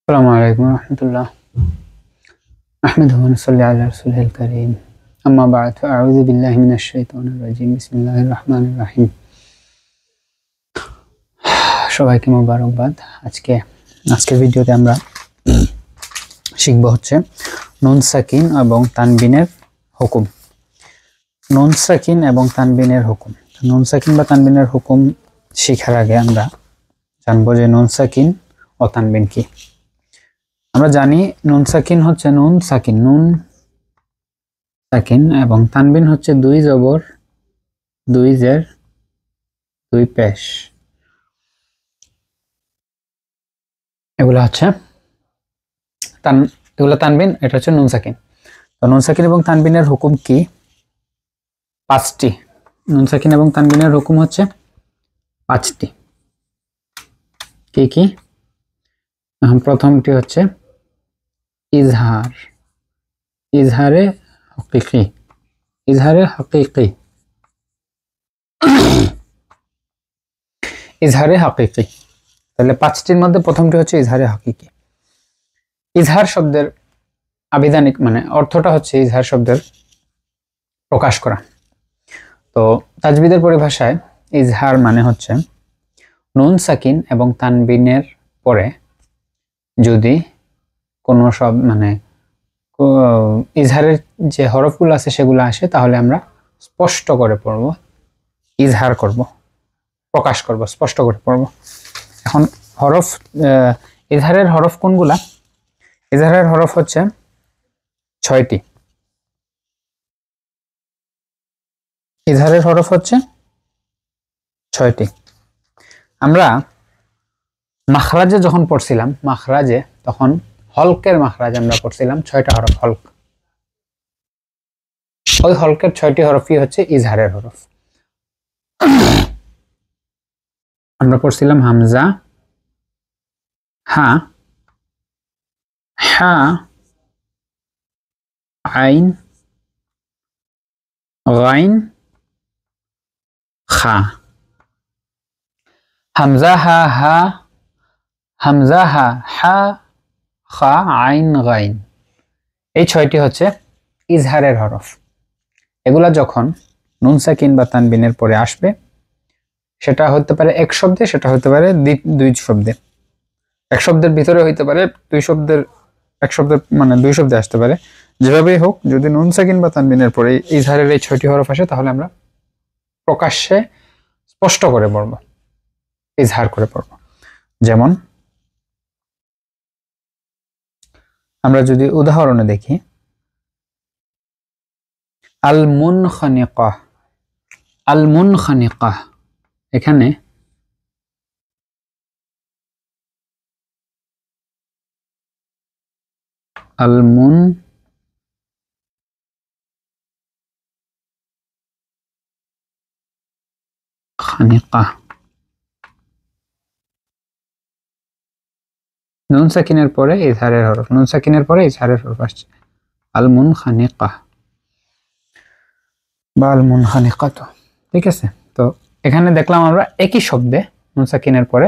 আসসালামু আলাইকুম রহমতুল্লাহ। আহমেদুহু ওয়া নুসাল্লি আলা রাসূলিল কারীম। আম্মা বা'দ, আউযু বিল্লাহি মিনাশ শাইতানির রাজীম। বিসমিল্লাহির রহমানির রহিম। সবাইকে মোবারকবাদ। আজকের ভিডিওতে আমরা শিখব হচ্ছে নুন সাকিন এবং তানবিনের হুকুম। নুন সাকিন এবং তানবিনের হুকুম। নুন সাকিন বা তানবিনের হুকুম শেখার আগে আমরা জানবো যে নুন সাকিন ও তানবিন কি। আমরা জানি নুন সাকিন হচ্ছে নুন সাকিন এবং তানবিন হচ্ছে দুই জবর দুই জের দুই পেশ। এগুলো তানবিন, এটা হচ্ছে নুন সাকিন। তো নুন সাকিন এবং তানবিনের হুকুম কি? পাঁচটি। নুন সাকিন এবং তানবিনের হুকুম হচ্ছে পাঁচটি। কি কি? প্রথমটি হচ্ছে ইজহার, ইজহারে হাকিকি, ইজহারে হাকিকি, ইজহারে হাকিকি। তাহলে পাঁচটির মধ্যে প্রথমটি হচ্ছে ইজহারে হাকিকি। ইজহার শব্দের আবিধানিক মানে অর্থটা হচ্ছে ইজহার শব্দের প্রকাশ করা। তো তাজবিদের পরিভাষায় ইজহার মানে হচ্ছে নুন সাকিন এবং তানবিনের পরে যদি কোনো ইজহারের যে হরফগুলো আছে সেগুলো আসে, তাহলে আমরা স্পষ্ট করে পড়ব, ইজহার করব, প্রকাশ করব, স্পষ্ট করে পড়ব। এখন ইজহারের হরফ কোনগুলা? ইজহারের হরফ হচ্ছে 6টি। ইজহারের হরফ হচ্ছে 6টি। আমরা মাখরাজে যখন পড়ছিলাম, তখন হলকের মাখরাজ আমরা পড়ছিলাম 6টা হরফ হলক। ওই হলকের 6টি হরফই হচ্ছে ইজহারের হরফ। আমরা পড়ছিলাম হামজা, হা, হা, আইন, গাইন, খা। হামজা হা, হা, খা, আইন, গাইন, এই 6টি হচ্ছে ইজহারের হরফ। এগুলা যখন নুন সাকিন বা তানবিনের পরে আসবে, সেটা হতে পারে এক শব্দে, সেটা হতে পারে দুই শব্দে। এক শব্দের ভিতরে হইতে পারে, এক শব্দের মানে দুই শব্দে আসতে পারে। যেভাবেই হোক, যদি নুন সাকিন বা তানবিনের পরে ইজহারের এই 6টি হরফ আসে, তাহলে আমরা প্রকাশ্যে স্পষ্ট করে পড়ব, ইজহার করে পড়ব। যেমন আমরা যদি উদাহরণে দেখি, আল মুনখানিকাহ, আল মুনখানিকাহ, এখানে আল মুনখানিকাহ, নুন সাকিনের পরে ইজহারের হরফ, নুন সাকিনের পরে ইজহারের হরফ আসছে। আল মুনখানিকাহ বা আল মুনখানিকাতু। ঠিক আছে? তো এখানে দেখলাম আমরা একই শব্দে নুন সাকিনের পরে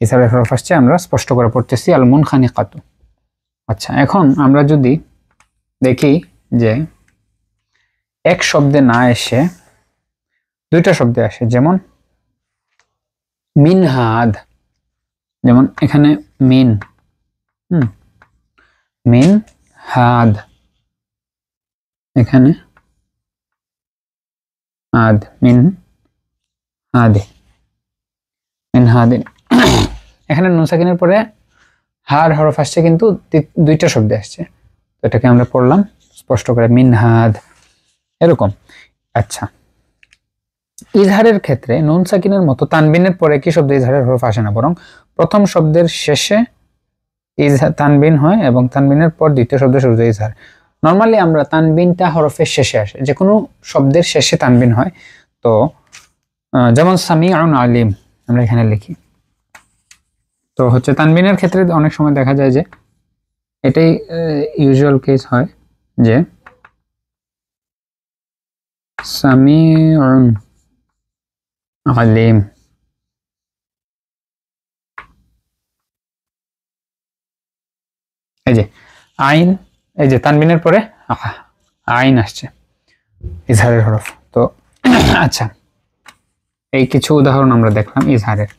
ইজহারের হরফ আসছে, আমরা স্পষ্ট করে পড়তেছি আল মুনখানিকাতু। আচ্ছা, এখন আমরা যদি দেখি যে এক শব্দে না এসে দুইটা শব্দে আসে, যেমন মিনহাদ, যেমন এখানে মিন হাদ, এখানে আদ, মিন হাদে, মিন হাদিন। এখানে নুন সাকিনের পরে হার হরফ আসছে, কিন্তু দুইটা শব্দে আসছে। তো এটাকে আমরা পড়লাম স্পষ্ট করে মিন হাদ, এরকম। আচ্ছা, ইজহারের ক্ষেত্রে নুন সাকিনের মতো তানবিনের পরে কি শব্দ ইজহারের হরফ আসে না, বরং প্রথম শব্দের শেষে তানবিন হয় এবং তানবিনের পর দ্বিতীয় শব্দের শুরুতে ইজহার। নর্মালি আমরা তানবিনটা হরফের শেষে আসে, যে কোনো শব্দের শেষে তানবিন হয়। তো যেমন সামিউন আলিম আমরা এখানে লিখি। তো হচ্ছে তানবিনের ক্ষেত্রে অনেক সময় দেখা যায় যে এটাই ইউজুয়াল কেস হয়, যে সামিউন আলিম, এই যে আইন, এই যে তানবিনের পরে আইন আসছে ইজহারের হরফ। তো আচ্ছা, এই কিছু উদাহরণ আমরা দেখলাম ইজহারের।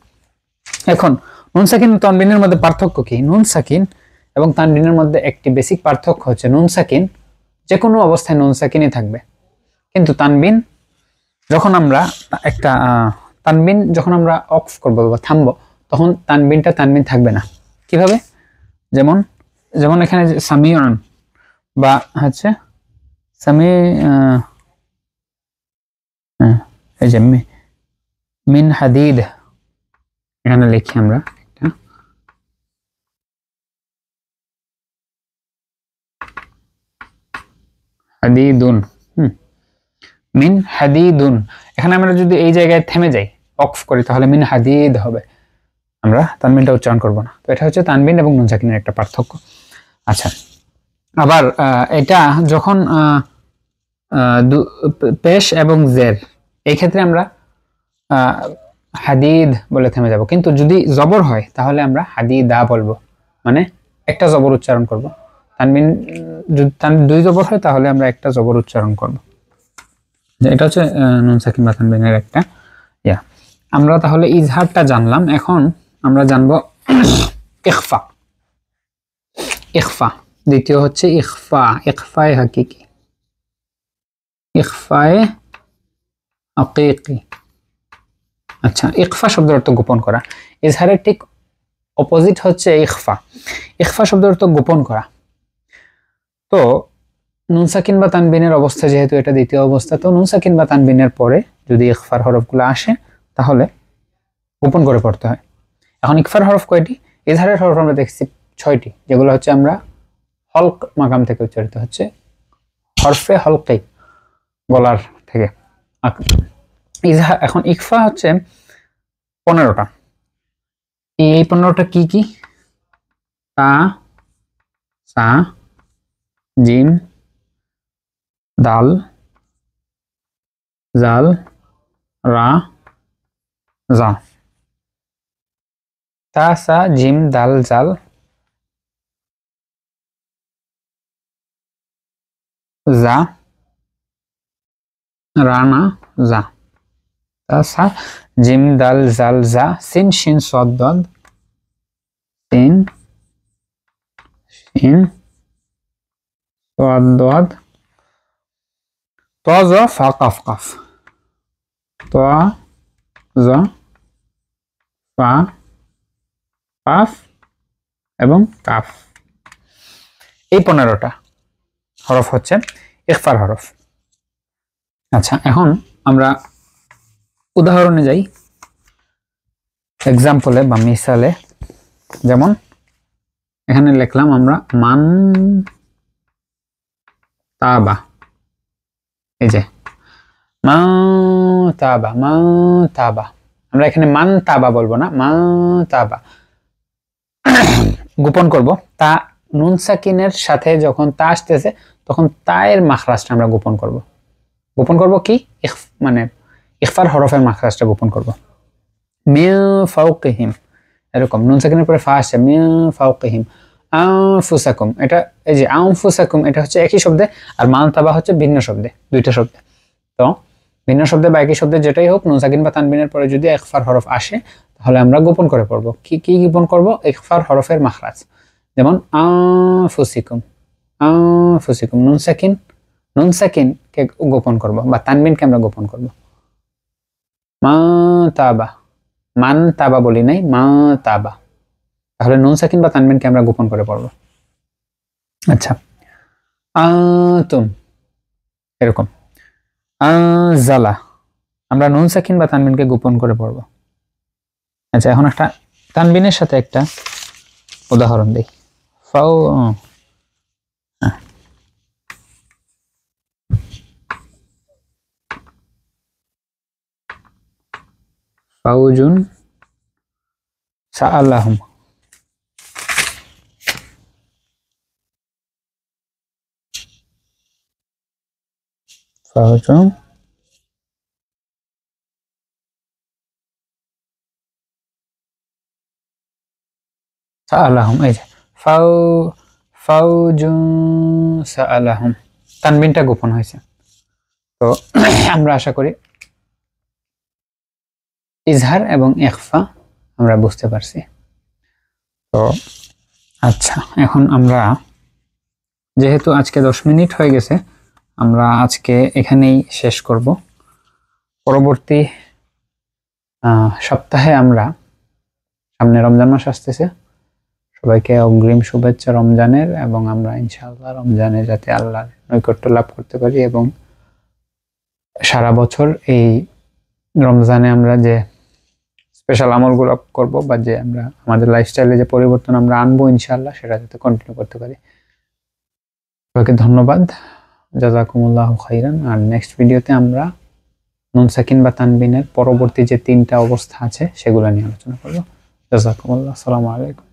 এখন নুন সাকিন তানবিনের মধ্যে পার্থক্য কি? নুন সাকিন এবং তানবিনের মধ্যে একটি বেসিক পার্থক্য হচ্ছে নুন সাকিন যে কোনো অবস্থায় নুন সাকিনই থাকবে, কিন্তু তানবিন যখন আমরা একটা তানবিন যখন আমরা অফ করব বা থামবো, তখন তানবিনটা তানবিন থাকবে না। কিভাবে? যেমন যেমন এখানে সামিউন বা হচ্ছে সামি, এই যে মিন হাদিদ, এখানে লিখি আমরা একটা হাদিদুন, মিন হাদিদুন। এখানে আমরা যদি এই জায়গায় থেমে যাই, অফ করি, তাহলে মিন হাদিদ হবে, আমরা তানবিনটা উচ্চারণ করব না। তো এটা হচ্ছে তানবিন এবং নুন সাকিনের একটা পার্থক্য। আচ্ছা, আবার এটা যখন পেশ এবং জের, এই ক্ষেত্রে আমরা হাদিদ বলে থেমে যাব, কিন্তু যদি জবর হয় তাহলে আমরা হাদিদা বলবো, মানে একটা জবর উচ্চারণ করব। তানবিন যদি দুই জবর হয় তাহলে আমরা একটা জবর উচ্চারণ করব। এটা হচ্ছে নুন সাকিন বা তানবিনের একটা ইয়া। আমরা তাহলে ইজহারটা জানলাম, এখন আমরা জানবো ইখফা। ইখফা দ্বিতীয় হচ্ছে ইখফা, ইখফায়ে হাকিকি, ইখফায়ে হাকিকি। আচ্ছা, ইখফা শব্দের অর্থ গোপন করা। ইজহারের ঠিক অপোজিট হচ্ছে ইখফা। ইখফা শব্দের অর্থ গোপন করা। তো নুন সাকিন বা তানবিনের অবস্থা যেহেতু এটা দ্বিতীয় অবস্থা, তো নুন সাকিন বা তানবিনের পরে যদি ইখফার হরফগুলো আসে তাহলে গোপন করে পড়তে হয়। এখন ইখফার হরফ কয়টি? ইজহারের হরফ আমরা দেখছি 6টি, যেগুলো হচ্ছে আমরা হলক মাকাম থেকে উচ্চারিত হচ্ছে, হরফে হলকে, গলার থেকে। ইজহার, এখন ইখফা হচ্ছে 15টা। এই 15টা কি কি? তা, সা, জিম, দাল, জাল, রা, জা। তা, সা, জিম, দাল, জাল, জা, রানা, জা। তা, সা, জিম, দাল, জাল, জা, সিন, শিন, সদ, দদ, সিন, শিন, সদ, দদ, ত, জ, ফা, কাফ, কাফ। ত, জ, ফা, কাফ এবং কাফ। এই 15টা হরফ হচ্ছে ইখফার হরফ। আচ্ছা, এখন আমরা উদাহরণে যাই, এক্সাম্পলে বা মিসালে। যেমন এখানে লিখলাম আমরা মান তাবা, এই যে মা তাবা, মা তাবা। আমরা এখানে মান তাবা বলবো না, মা তাবা গোপন করব। তা নুন সাকিনের সাথে যখন তা আসতেছে তখন তায়ের মাখরাজটা আমরা গোপন করব। গোপন করব কি? মানে ইখফার হরফের মাখরাজটা গোপন করব। মিন ফাওকিহিম, এরকম নুন সাকিনের পরে ফা আসছে, মিন ফাওকিহিম। আনফুসাকুম, এটা এই যে আনফুসাকুম, এটা হচ্ছে একই শব্দে, আর মান তাবা হচ্ছে ভিন্ন শব্দে, দুইটা শব্দে। তো ভিন্ন শব্দে বা একই শব্দে যেটাই হোক, নুন সাকিন বা তানবিনের পরে যদি ইখফার হরফ আসে তাহলে আমরা গোপন করে পড়ব। কি কি গোপন করব? ইখফার হরফের মাখরাজ। যেমন আনফুসিকুম, আনফুসিকুম, নুন সাকিন কে গোপন করব বা তানবিনকে আমরা গোপন করব। মা তাবা, মান তাবা বলি নাই, মা তাবা। তাহলে নুন সাকিন বা তানবিনকে আমরা গোপন করে পড়ব। আচ্ছা, আতুম, এরকম আজালা, আমরা নুন সাকিন বা তানবিনকে গোপন করে পড়ব। আচ্ছা, এখন একটা তানবিনের সাথে একটা উদাহরণ দিই। ফাও, ফাউজুন সাআলাহুম, ফাউজুন সাআলাহুম। এই যে ফাউ, ফাউজুন সাআলাহুম, তানবিনটা গোপন হয়েছে। তো আমরা আশা করি ইজহার এবং ইখফা আমরা বুঝতে পারছি। তো আচ্ছা, এখন আমরা যেহেতু আজকে 10 মিনিট হয়ে গেছে, আমরা আজকে এখানেই শেষ করব। পরবর্তী সপ্তাহে আমরা, সামনে রমজান মাস আসতেছে, সবাইকে অগ্রিম শুভেচ্ছা রমজানের, এবং আমরা ইনশাআল্লাহ রমজানে যাতে আল্লাহর নৈকট্য লাভ করতে পারি এবং সারা বছর এই রমজানে আমরা যে স্পেশাল আমলগুলো করব বা যে আমরা আমাদের লাইফস্টাইলে যে পরিবর্তন আমরা আনবো ইনশাআল্লাহ, সেটা যাতে কন্টিনিউ করতে পারি। সবাইকে ধন্যবাদ, জাযাকুমুল্লাহু খাইরান। আর নেক্সট ভিডিওতে আমরা নুন সাকিন বা তানবিনের পরবর্তী যে 3টা অবস্থা আছে সেগুলো নিয়ে আলোচনা করব। জাযাকুমুল্লাহ, আসসালামু আলাইকুম।